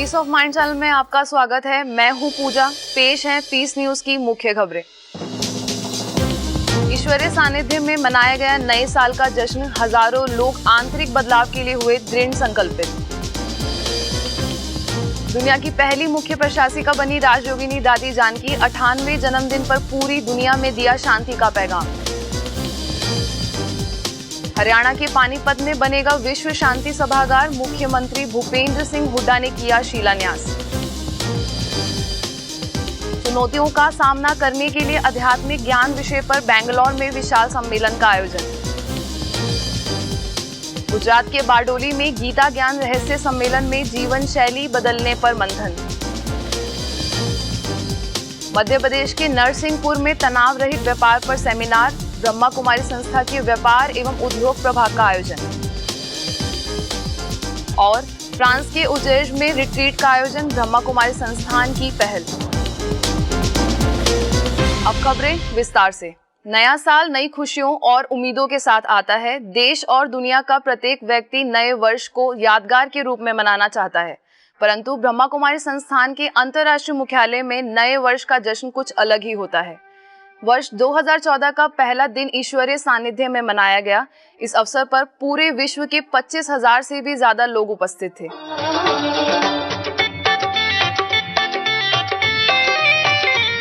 Piece of mind channel में आपका स्वागत है। मैं हूं पूजा। पेश है पीस न्यूज की मुख्य खबरें। ईश्वरीय सानिध्य में मनाया गया नए साल का जश्न। हजारों लोग आंतरिक बदलाव के लिए हुए दृढ़ संकल्पित। दुनिया की पहली मुख्य प्रशासिका बनी राजयोगिनी दादी जानकी 98वें जन्मदिन पर पूरी दुनिया में दिया शांति का पैगाम। हरियाणा के पानीपत में बनेगा विश्व शांति सभागार। मुख्यमंत्री भूपेंद्र सिंह हुड्डा ने किया शिलान्यास। चुनौतियों का सामना करने के लिए आध्यात्मिक ज्ञान विषय पर बेंगलौर में विशाल सम्मेलन का आयोजन। गुजरात के बारडोली में गीता ज्ञान रहस्य सम्मेलन में जीवन शैली बदलने पर मंथन। मध्य प्रदेश के नरसिंहपुर में तनाव रहित व्यापार पर सेमिनार। ब्रह्मा कुमारी संस्था के व्यापार एवं उद्योग प्रभाग का आयोजन। और फ्रांस के उजेज में रिट्रीट का आयोजन। ब्रह्मा कुमारी संस्थान की पहल। अब खबरें विस्तार से। नया साल नई खुशियों और उम्मीदों के साथ आता है। देश और दुनिया का प्रत्येक व्यक्ति नए वर्ष को यादगार के रूप में मनाना चाहता है, परंतु ब्रह्मा कुमारी संस्थान के अंतर्राष्ट्रीय मुख्यालय में नए वर्ष का जश्न कुछ अलग ही होता है। वर्ष 2014 का पहला दिन ईश्वरीय सानिध्य में मनाया गया। इस अवसर पर पूरे विश्व के 25,000 से भी ज्यादा लोग उपस्थित थे।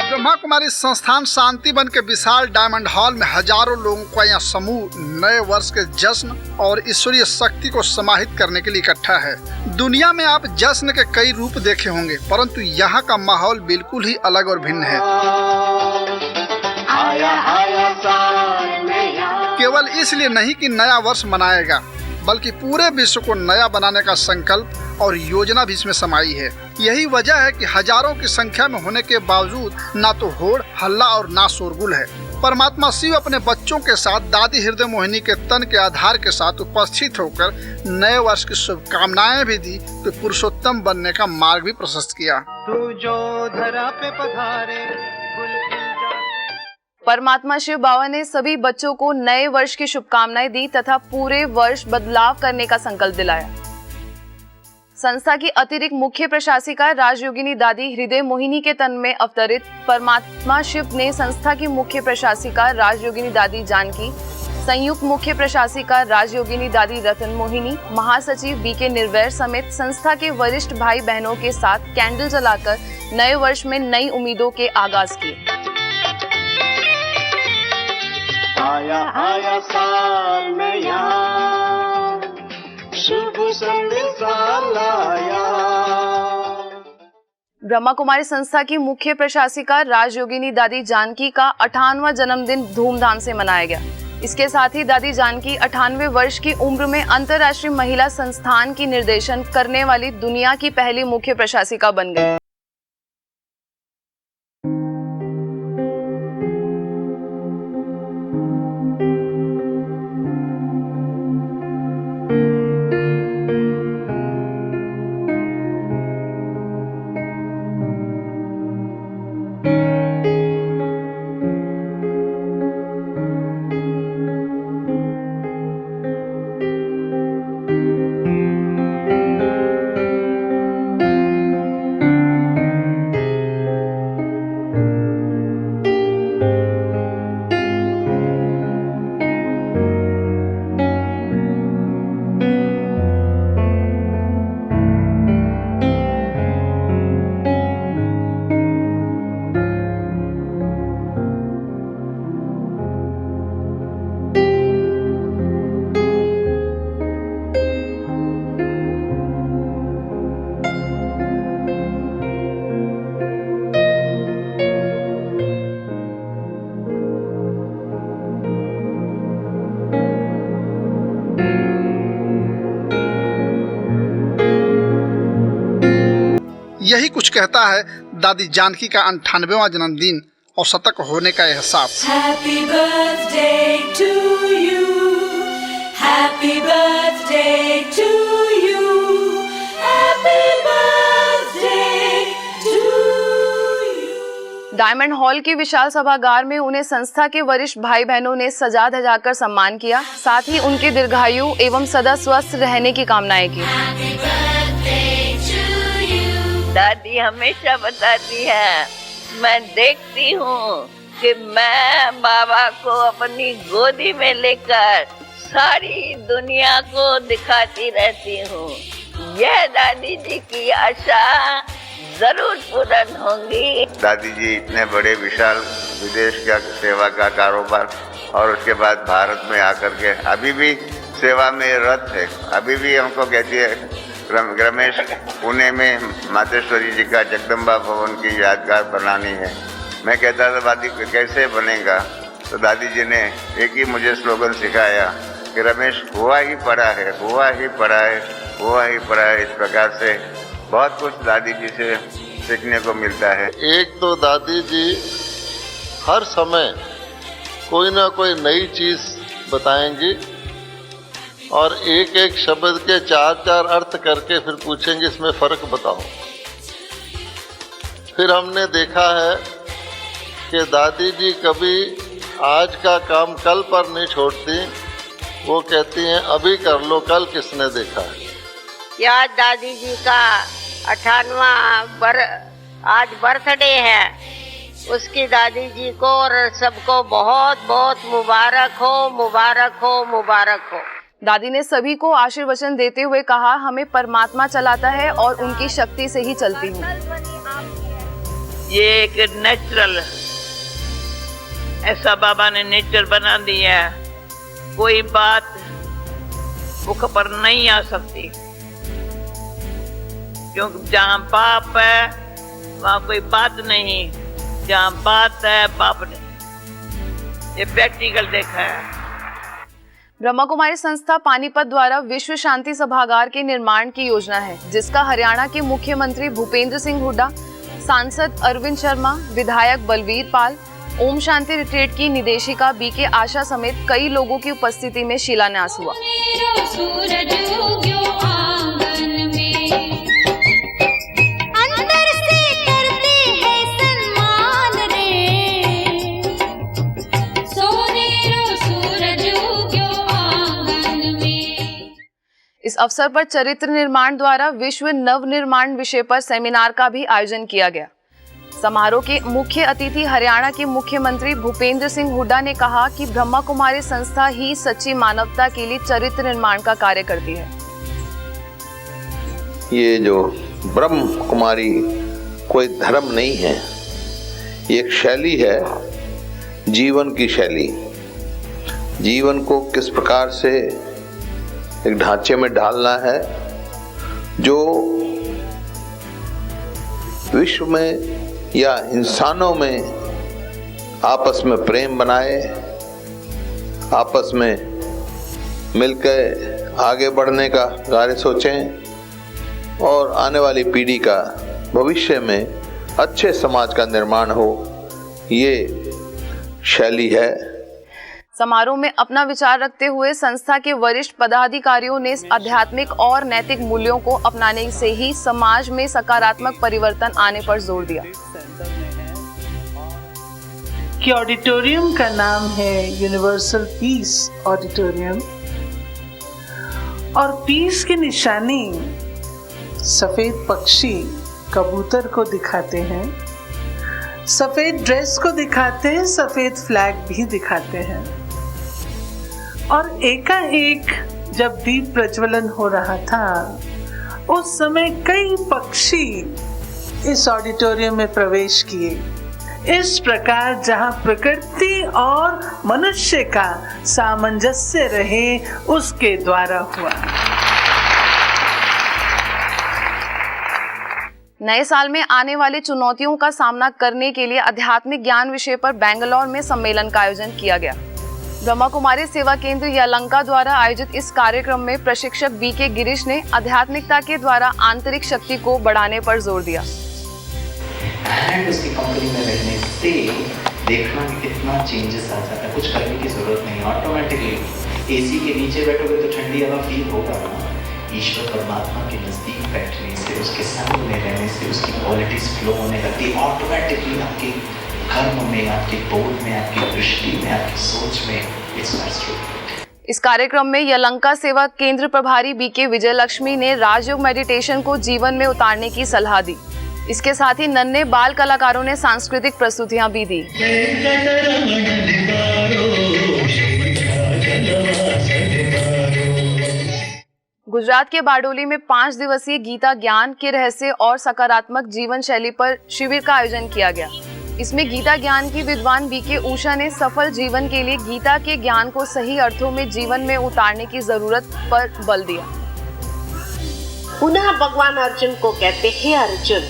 ब्रह्मा कुमारी संस्थान शांतिवन के विशाल डायमंड हॉल में हजारों लोगों का यह समूह नए वर्ष के जश्न और ईश्वरीय शक्ति को समाहित करने के लिए इकट्ठा है। दुनिया में आप जश्न के कई रूप देखे होंगे, परंतु यहाँ का माहौल बिल्कुल ही अलग और भिन्न है। केवल इसलिए नहीं कि नया वर्ष मनाएगा, बल्कि पूरे विश्व को नया बनाने का संकल्प और योजना भी इसमें समाई है। यही वजह है कि हजारों की संख्या में होने के बावजूद ना तो होड़ हल्ला और ना शोरगुल है। परमात्मा शिव अपने बच्चों के साथ दादी हृदय मोहिनी के तन के आधार के साथ उपस्थित होकर नए वर्ष की शुभकामनाएं भी दी, तो पुरुषोत्तम बनने का मार्ग भी प्रशस्त किया। तू जो धरा पे पधारे परमात्मा शिव बाबा ने सभी बच्चों को नए वर्ष की शुभकामनाएं दी तथा पूरे वर्ष बदलाव करने का संकल्प दिलाया। संस्था की अतिरिक्त मुख्य प्रशासिका राजयोगिनी दादी हृदय मोहिनी के तन में अवतरित परमात्मा शिव ने संस्था की मुख्य प्रशासिका राजयोगिनी दादी जानकी, संयुक्त मुख्य प्रशासिका राजयोगिनी दादी रतन मोहिनी, महासचिव बीके निर्वैर समेत संस्था के वरिष्ठ भाई बहनों के साथ कैंडल जलाकर नए वर्ष में नई उम्मीदों के आगाज किए। आया साल में यार शुभ संदेशा लाया। ब्रह्मा कुमारी संस्था की मुख्य प्रशासिका राजयोगिनी दादी जानकी का 98वां जन्मदिन धूमधाम से मनाया गया। इसके साथ ही दादी जानकी 98वें वर्ष की उम्र में अंतर्राष्ट्रीय महिला संस्थान की निर्देशन करने वाली दुनिया की पहली मुख्य प्रशासिका बन गई। यही कुछ कहता है दादी जानकी का 98वां जन्मदिन और शतक होने का एहसास। Happy birthday to you. Happy birthday to you. Happy birthday to you. Diamond hall की विशाल सभागार में उन्हें संस्था के वरिष्ठ भाई बहनों ने सजा धजाकर सम्मान किया। साथ ही उनके दीर्घायु एवं सदा स्वस्थ रहने की कामनाएं की। Happy birthday to you. दादी हमेशा बताती है, मैं देखती हूँ कि मैं बाबा को अपनी गोदी में लेकर सारी दुनिया को दिखाती रहती हूँ। यह दादी जी की आशा जरूर पूर्ण होंगी। दादी जी इतने बड़े विशाल विदेश का सेवा का कारोबार और उसके बाद भारत में आकर के अभी भी सेवा में रत है। अभी भी हमको कहती है रमेश, पुणे में मातेश्वरी जी का जगदम्बा भवन की यादगार बनानी है। मैं कहता था दादी कैसे बनेगा, तो दादी जी ने एक ही मुझे स्लोगन सिखाया कि रमेश हुआ ही पड़ा है, हुआ ही पड़ा है, हुआ ही पड़ा है। इस प्रकार से बहुत कुछ दादी जी से सीखने को मिलता है। एक तो दादी जी हर समय कोई ना कोई नई चीज बताएंगी और एक एक शब्द के चार चार अर्थ करके फिर पूछेंगे इसमें फर्क बताओ। फिर हमने देखा है कि दादी जी कभी आज का काम कल पर नहीं छोड़ती, वो कहती हैं अभी कर लो, कल किसने देखा है। आज दादी जी का 98वां आज बर्थडे है। उसकी दादी जी को और सबको बहुत बहुत मुबारक हो, मुबारक हो, मुबारक हो। दादी ने सभी को आशीर्वचन देते हुए कहा, हमें परमात्मा चलाता है और उनकी शक्ति से ही चलती हूँ। ये एक नेचुरल, ऐसा बाबा ने नेचर बना दिया है, कोई बात मुख पर नहीं आ सकती, क्योंकि जहाँ पाप है वहाँ कोई बात नहीं, जहाँ बात है पाप नहीं। ये प्रैक्टिकल देखा है। ब्रह्मा कुमारी संस्था पानीपत द्वारा विश्व शांति सभागार के निर्माण की योजना है, जिसका हरियाणा के मुख्यमंत्री भूपेंद्र सिंह हुड्डा, सांसद अरविंद शर्मा, विधायक बलवीर पाल, ओम शांति रिट्रीट की निदेशिका बीके आशा समेत कई लोगों की उपस्थिति में शिलान्यास हुआ। इस अवसर पर चरित्र निर्माण द्वारा विश्व नव निर्माण विषय पर सेमिनार का भी आयोजन किया गया। समारोह के मुख्य अतिथि हरियाणा के मुख्यमंत्री भूपेंद्र सिंह हुड्डा ने कहा कि ब्रह्मा कुमारी संस्था ही सच्ची मानवता के लिए चरित्र निर्माण का कार्य करती है। ये जो ब्रह्म कुमारी कोई धर्म नहीं है, ये एक शैली है, जीवन की शैली। जीवन को किस प्रकार से एक ढांचे में ढालना है जो विश्व में या इंसानों में आपस में प्रेम बनाए, आपस में मिलकर आगे बढ़ने का कार्य सोचें और आने वाली पीढ़ी का भविष्य में अच्छे समाज का निर्माण हो, ये शैली है। समारोह में अपना विचार रखते हुए संस्था के वरिष्ठ पदाधिकारियों ने आध्यात्मिक और नैतिक मूल्यों को अपनाने से ही समाज में सकारात्मक परिवर्तन आने पर जोर दिया। कि ऑडिटोरियम का नाम है यूनिवर्सल पीस ऑडिटोरियम और पीस की निशानी सफेद पक्षी कबूतर को दिखाते हैं, सफेद ड्रेस को दिखाते हैं, सफेद फ्लैग भी दिखाते हैं। और एकाएक जब दीप प्रज्वलन हो रहा था उस समय कई पक्षी इस ऑडिटोरियम में प्रवेश किए। इस प्रकार जहां प्रकृति और मनुष्य का सामंजस्य रहे उसके द्वारा हुआ। नए साल में आने वाली चुनौतियों का सामना करने के लिए आध्यात्मिक ज्ञान विषय पर बेंगलोर में सम्मेलन का आयोजन किया गया। ब्रह्मा कुमारी सेवा केंद्र यलंका द्वारा आयोजित इस कार्यक्रम में प्रशिक्षक बीके गिरीश ने आध्यात्मिकता के द्वारा आंतरिक शक्ति को बढ़ाने पर जोर दिया। उसकी कंपनी में रहने से देखना कि कितना चेंजेस आ जाता है, कुछ करने की जरूरत नहीं, ऑटोमेटिकली एसी के नीचे बैठोगे तो ठंडी हवा फील होगा ना। ईश्वर परमात्मा के नजदीक बैठने से, उसके संग में रहने से उसकी क्वालिटीज फ्लो होने लगती, ऑटोमेटिकली आपके कर्म में, आपके बोध में, आपकी दृष्टि में, आपकी सोच में इट्स ट्रू। इस कार्यक्रम में यलंका सेवा केंद्र प्रभारी बीके विजय लक्ष्मी ने राजयोग मेडिटेशन को जीवन में उतारने की सलाह दी। इसके साथ ही नन्हे बाल कलाकारों ने सांस्कृतिक प्रस्तुतियां भी दी। गुजरात के बारडोली में 5 दिवसीय गीता ज्ञान के रहस्य और सकारात्मक जीवन शैली पर शिविर का आयोजन किया गया। इसमें गीता ज्ञान की विद्वान बीके उषा ने सफल जीवन के लिए गीता के ज्ञान को सही अर्थों में जीवन में उतारने की जरूरत पर बल दिया। पुनः भगवान अर्जुन को कहते हैं, अर्जुन,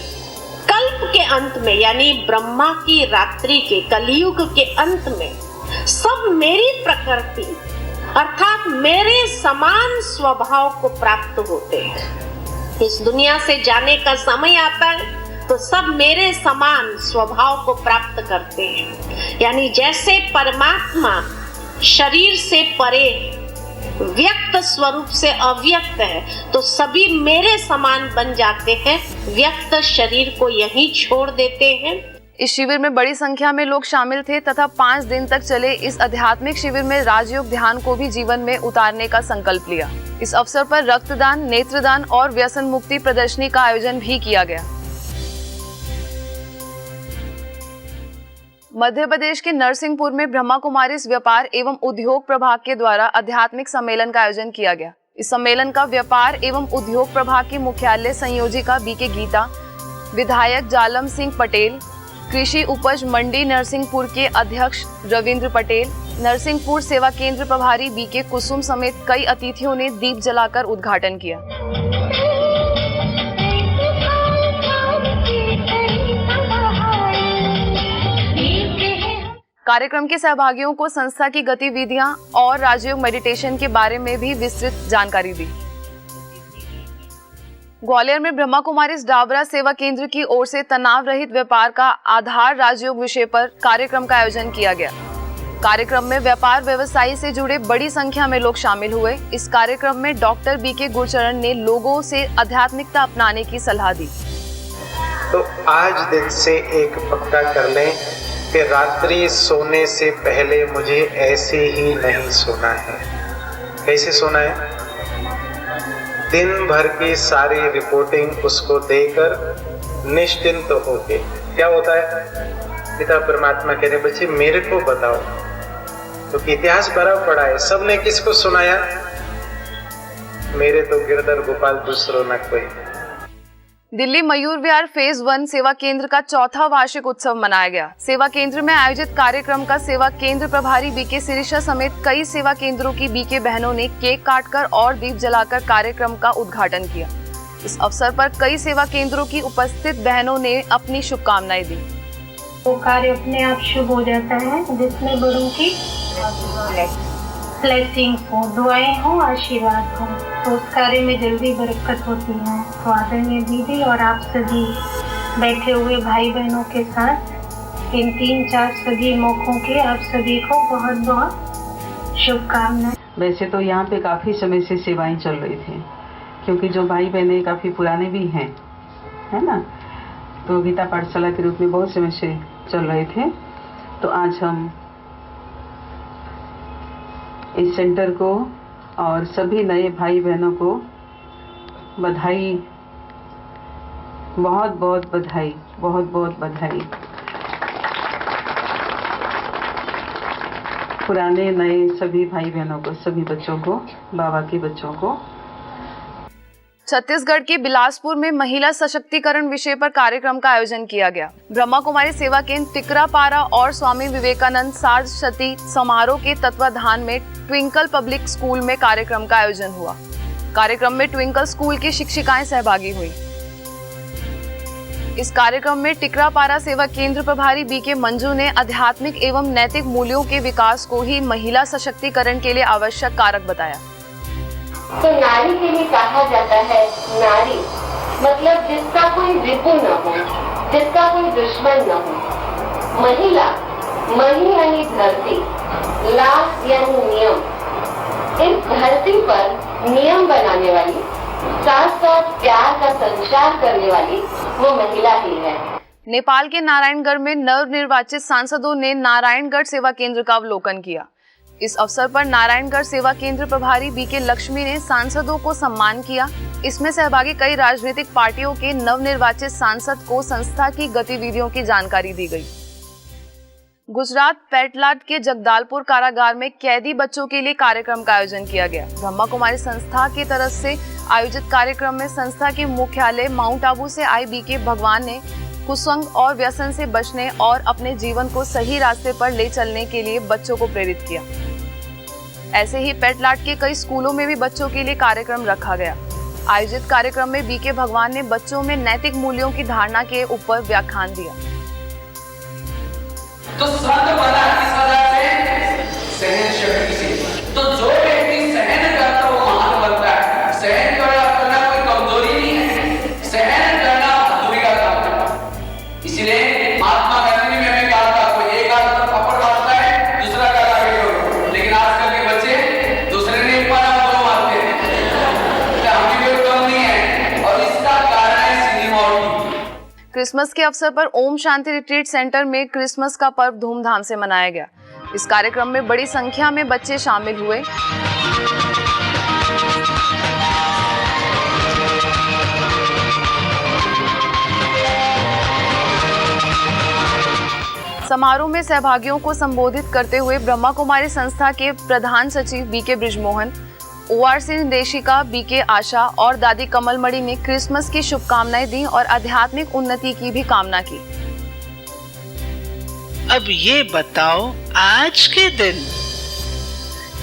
कल्प के अंत में यानी ब्रह्मा की रात्रि के कलयुग के अंत में सब मेरी प्रकृति अर्थात मेरे समान स्वभाव को प्राप्त होते हैं। इस दुनिया से जाने का समय आता है तो सब मेरे समान स्वभाव को प्राप्त करते हैं। यानी जैसे परमात्मा शरीर से परे व्यक्त स्वरूप से अव्यक्त है, तो सभी मेरे समान बन जाते हैं, व्यक्त शरीर को यहीं छोड़ देते हैं। इस शिविर में बड़ी संख्या में लोग शामिल थे तथा 5 दिन तक चले इस आध्यात्मिक शिविर में राजयोग ध्यान को भी जीवन में उतारने का संकल्प लिया। इस अवसर पर रक्तदान, नेत्रदान और व्यसन मुक्ति प्रदर्शनी का आयोजन भी किया गया। मध्य प्रदेश के नरसिंहपुर में ब्रह्मा कुमारीज व्यापार एवं उद्योग प्रभाग के द्वारा आध्यात्मिक सम्मेलन का आयोजन किया गया। इस सम्मेलन का व्यापार एवं उद्योग प्रभाग की मुख्यालय संयोजिका बीके गीता, विधायक जालम सिंह पटेल, कृषि उपज मंडी नरसिंहपुर के अध्यक्ष रविंद्र पटेल, नरसिंहपुर सेवा केंद्र प्रभारी बीके कुसुम समेत कई अतिथियों ने दीप जलाकर उद्घाटन किया। कार्यक्रम के सहभागियों को संस्था की गतिविधियां और राजयोग मेडिटेशन के बारे में भी विस्तृत जानकारी दी। ग्वालियर में ब्रह्मा कुमारीज डाबरा सेवा केंद्र की ओर से तनाव रहित व्यापार का आधार राजयोग विषय पर कार्यक्रम का आयोजन किया गया। कार्यक्रम में व्यापार व्यवसायी से जुड़े बड़ी संख्या में लोग शामिल हुए। इस कार्यक्रम में डॉक्टर बीके गुरचरण ने लोगों से आध्यात्मिकता अपनाने की सलाह दी। तो आज दिन से एक पक्का कर लें कि रात्रि सोने से पहले मुझे ऐसे ही नहीं सोना है। कैसे सोना है? दिन भर की सारी रिपोर्टिंग उसको देकर निश्चिंत होके, क्या होता है, पिता परमात्मा कह रहे बच्चे मेरे को बताओ, क्योंकि इतिहास भरा पड़ा है, सबने किसको सुनाया? मेरे तो गिरधर गोपाल दूसरों न कोई। दिल्ली मयूर विहार फेज 1 सेवा केंद्र का 4था वार्षिक उत्सव मनाया गया। सेवा केंद्र में आयोजित कार्यक्रम का सेवा केंद्र प्रभारी बीके सिरिशा समेत कई सेवा केंद्रों की बीके बहनों ने केक काटकर और दीप जलाकर कार्यक्रम का उद्घाटन किया। इस अवसर पर कई सेवा केंद्रों की उपस्थित बहनों ने अपनी शुभकामनाएं दी। वो कार्य अपने आप शुभ हो जाता है जिसमें बड़ों की ब्लेसिंग्स हो, दुआएं हो, आशीर्वाद हो, तो उस कार्य में जल्दी बरकत होती है। तो आदरणीय दीदी और आप सभी बैठे हुए भाई बहनों के साथ इन 3-4 सभी मौकों के आप सभी को बहुत बहुत शुभकामनाएं। वैसे तो यहाँ पे काफ़ी समय से सेवाएं चल रही थी, क्योंकि जो भाई बहनें काफ़ी पुराने भी हैं, है ना, तो गीता पाठशाला के रूप में बहुत समय से चल रहे थे। तो आज हम इस सेंटर को और सभी नए भाई बहनों को बधाई, बहुत बहुत बधाई, बहुत बहुत बधाई। पुराने नए सभी भाई बहनों को, सभी बच्चों को, बाबा के बच्चों को। छत्तीसगढ़ के बिलासपुर में महिला सशक्तिकरण विषय पर कार्यक्रम का आयोजन किया गया। ब्रह्मा कुमारी सेवा केंद्र टिकरापारा और स्वामी विवेकानंद सार्धशती समारोह के तत्वाधान में ट्विंकल पब्लिक स्कूल में कार्यक्रम का आयोजन हुआ। कार्यक्रम में ट्विंकल स्कूल की शिक्षिकाएं सहभागी हुई। इस कार्यक्रम में टिकरापारा सेवा केंद्र प्रभारी बीके मंजू ने आध्यात्मिक एवं नैतिक मूल्यों के विकास को ही महिला सशक्तिकरण के लिए आवश्यक कारक बताया। तो नारी के लिए कहा जाता है नारी मतलब जिसका कोई रिपु न हो, जिसका कोई दुश्मन न हो। महिला, मही यानी धरती, ला यानी नियम। इस धरती पर नियम बनाने वाली, साथ साथ प्यार का संचार करने वाली वो महिला ही है। नेपाल के नारायणगढ़ में नवनिर्वाचित सांसदों ने नारायणगढ़ सेवा केंद्र का अवलोकन किया। इस अवसर पर नारायणगढ़ सेवा केंद्र प्रभारी बीके लक्ष्मी ने सांसदों को सम्मान किया। इसमें सहभागी कई राजनीतिक पार्टियों के नवनिर्वाचित सांसद को संस्था की गतिविधियों की जानकारी दी गई। गुजरात पेटलाद के जगदालपुर कारागार में कैदी बच्चों के लिए कार्यक्रम का आयोजन किया गया। ब्रह्मा कुमारी संस्था की तरफ से आयोजित कार्यक्रम में संस्था के मुख्यालय माउंट आबू से आई बीके भगवान ने कुसंग और व्यसन से बचने और अपने जीवन को सही रास्ते पर ले चलने के लिए बच्चों को प्रेरित किया। ऐसे ही पेटलाद के कई स्कूलों में भी बच्चों के लिए कार्यक्रम रखा गया। आयोजित कार्यक्रम में बीके भगवान ने बच्चों में नैतिक मूल्यों की धारणा के ऊपर व्याख्यान दिया। तो संत बना किस वजह से? सहन शक्ति से। तो जो व्यक्ति सहन करता है वो महान बनता है। सहन करना कोई कमजोरी नहीं है, सहन करना बहादुरी का काम है। इसलिए महात्मा गांधी ने हमें कहा था कोई एक हाथ पर थप्पड़ मारता है, दूसरा का आगे करो, लेकिन आजकल के बच्चे दूसरे ने एक बार दो मारते हैं। हमें कोई कम नहीं है और इसका कारण है सिनेमा और टीवी। क्रिसमस के अवसर पर ओम शांति रिट्रीट सेंटर में क्रिसमस का पर्व धूमधाम से मनाया गया। इस कार्यक्रम में बड़ी संख्या में बच्चे शामिल हुए। समारोह में सहभागियों को संबोधित करते हुए ब्रह्मा कुमारी संस्था के प्रधान सचिव बीके बृजमोहन, ORC निर्देशिका बीके आशा और दादी कमलमणि ने क्रिसमस की शुभकामनाएं दी और आध्यात्मिक उन्नति की भी कामना की। अब ये बताओ, आज के दिन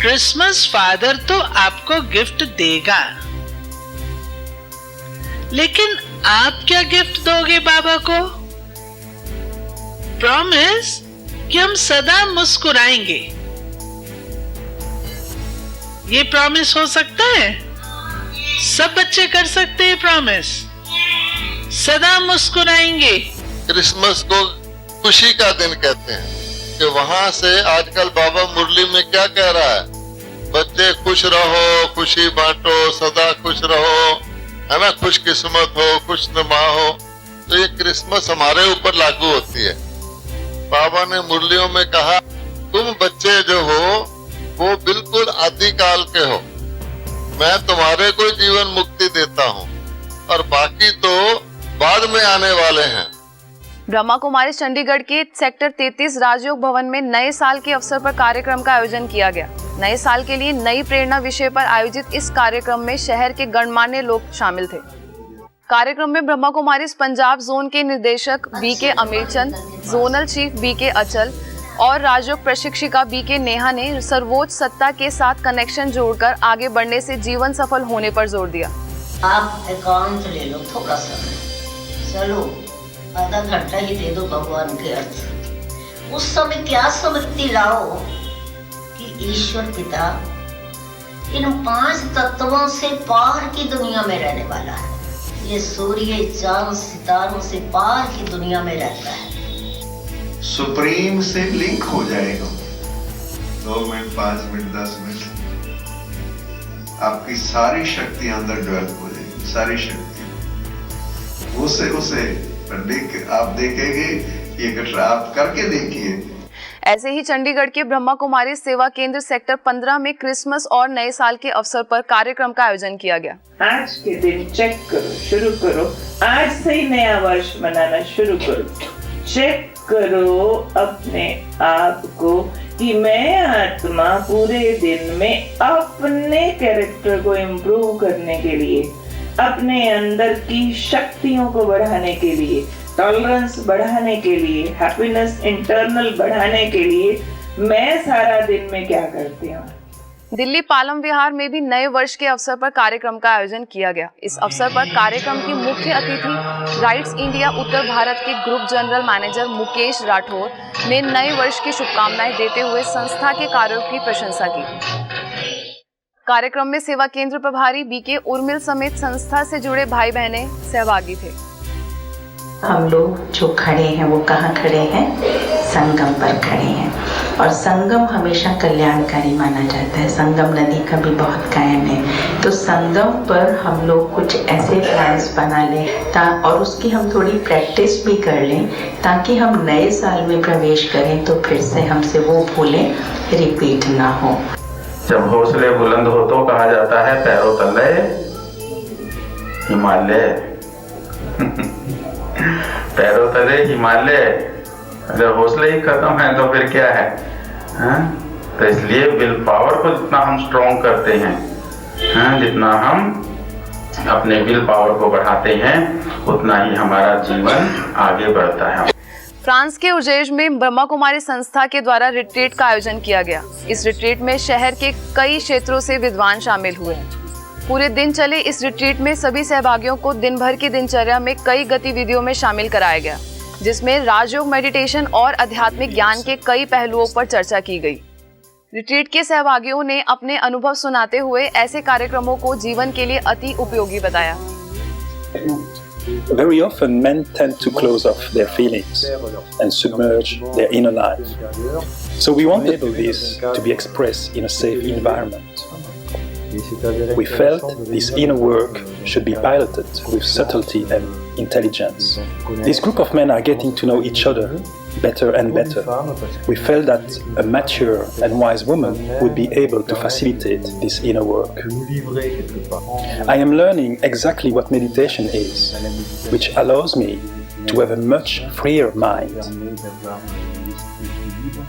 क्रिसमस फादर तो आपको गिफ्ट देगा, लेकिन आप क्या गिफ्ट दोगे बाबा को? प्रॉमिस कि हम सदा मुस्कुराएंगे। ये प्रॉमिस हो सकता है? सब बच्चे कर सकते हैं प्रॉमिस? सदा मुस्कुराएंगे। क्रिसमस को खुशी का दिन कहते हैं कि वहां से आजकल बाबा मुरली में क्या कह रहा है, बच्चे खुश रहो, खुशी बांटो, सदा खुश रहो, है ना, खुशकिस्मत हो, खुशनुमा हो। तो ये क्रिसमस हमारे ऊपर लागू होती है। बाबा ने मुरलियों में कहा तुम बच्चे जो हो वो बिल्कुल आदिकाल के हो, मैं तुम्हारे को जीवन मुक्ति देता हूँ और बाकी तो बाद में आने वाले हैं। ब्रह्मा कुमारी चंडीगढ़ के सेक्टर 33 राजयोग भवन में नए साल के अवसर पर कार्यक्रम का आयोजन किया गया। नए साल के लिए नई प्रेरणा विषय पर आयोजित इस कार्यक्रम में शहर के गणमान्य लोग शामिल थे। कार्यक्रम में ब्रह्मा कुमारी पंजाब जोन के निदेशक BK Amirchand, zonal chief BK Achal और राजयोग प्रशिक्षिका बीके नेहा ने सर्वोच्च सत्ता के साथ कनेक्शन जोड़कर आगे बढ़ने से जीवन सफल होने पर जोर दिया। आप एकांत ले लो थोड़ा सा, चलो आधा घंटा ही दे दो भगवान के अर्थ। उस समय क्या समझती लाओ कि ईश्वर पिता इन 5 तत्वों से पार की दुनिया में रहने वाला है। ये सूर्य चांद सितारों से पार की दुनिया में रहता है। सुप्रीम से लिंक हो जाएगा 2 मिनट, 5 मिनट, 10 मिनट, आपकी सारी शक्ति अंदर डेवलप हो जाएगी, सारी शक्ति उसे आप देखेंगे, ये आप करके देखिए। ऐसे ही चंडीगढ़ के ब्रह्मा कुमारी सेवा केंद्र सेक्टर 15 में क्रिसमस और नए साल के अवसर पर कार्यक्रम का आयोजन किया गया। आज के दिन चेक करो, शुरू करो, आज से ही नया वर्ष मनाना शुरू करो। चेक करो अपने आप को कि मैं आत्मा पूरे दिन में अपने कैरेक्टर को इम्प्रूव करने के लिए, अपने अंदर की शक्तियों को बढ़ाने के लिए, टॉलरेंस बढ़ाने के लिए, हैप्पीनेस इंटरनल बढ़ाने के लिए मैं सारा दिन में क्या करती हूँ। दिल्ली पालम विहार में भी नए वर्ष के अवसर पर कार्यक्रम का आयोजन किया गया। इस अवसर पर कार्यक्रम के मुख्य अतिथि राइट्स इंडिया उत्तर भारत के group general manager Mukesh Rathore ने नए वर्ष की शुभकामनाएं देते हुए संस्था के कार्यों की प्रशंसा की। कार्यक्रम में सेवा केंद्र प्रभारी बीके उर्मिल समेत संस्था से जुड़े भाई बहनें सहभागी थे। हम लोग जो खड़े हैं वो कहाँ खड़े हैं? संगम पर खड़े हैं। और संगम हमेशा कल्याणकारी माना जाता है। संगम नदी का भी बहुत कायम है। तो संगम पर हम लोग कुछ ऐसे प्लान्स बना लें और उसकी हम थोड़ी प्रैक्टिस भी कर लें, ताकि हम नए साल में प्रवेश करें तो फिर से हमसे वो भूलें रिपीट ना हो। जब हौसले बुलंद हो तो कहा जाता है पैरों तले हिमालय। पैरों तले हिमालय। अगर हौसले ही खत्म है तो फिर क्या है? तो इसलिए विल पावर को जितना हम स्ट्रॉन्ग करते हैं, जितना हम अपने विल पावर को बढ़ाते हैं, उतना ही हमारा जीवन आगे बढ़ता है। फ्रांस के उर्जेज में ब्रह्मा कुमारी संस्था के द्वारा रिट्रीट का आयोजन किया गया। इस रिट्रीट में शहर के कई क्षेत्रों से विद्वान शामिल हुए। पूरे दिन चले इस रिट्रीट में सभी सहभागियों को दिन भर की दिनचर्या में कई गतिविधियों में शामिल कराया गया, जिसमें राजयोग, मेडिटेशन और आध्यात्मिक ज्ञान के कई पहलुओं पर चर्चा की गई। रिट्रीट के सहभागियों ने अपने अनुभव सुनाते हुए ऐसे कार्यक्रमों को जीवन के लिए अति उपयोगी बताया। Very often men tend to close off their feelings and submerge their inner life. So we wanted this to be expressed in a safe environment. We felt this inner work should be piloted with subtlety and intelligence. This group of men are getting to know each other better and better. We felt that a mature and wise woman would be able to facilitate this inner work. I am learning exactly what meditation is, which allows me to have a much freer mind.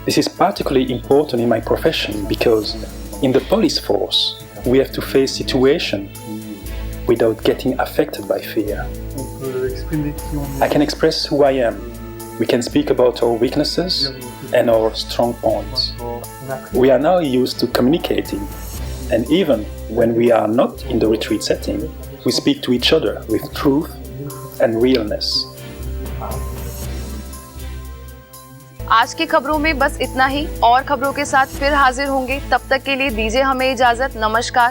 This is particularly important in my profession because in the police force, we have to face situations without getting affected by fear. I can express who I am. We can speak about our weaknesses and our strong points. We are now used to communicating, and even when we are not in the retreat setting, we speak to each other with truth and realness. आज की खबरों में बस इतना ही। और खबरों के साथ फिर हाजिर होंगे। तब तक के लिए दीजिए हमें इजाजत। नमस्कार।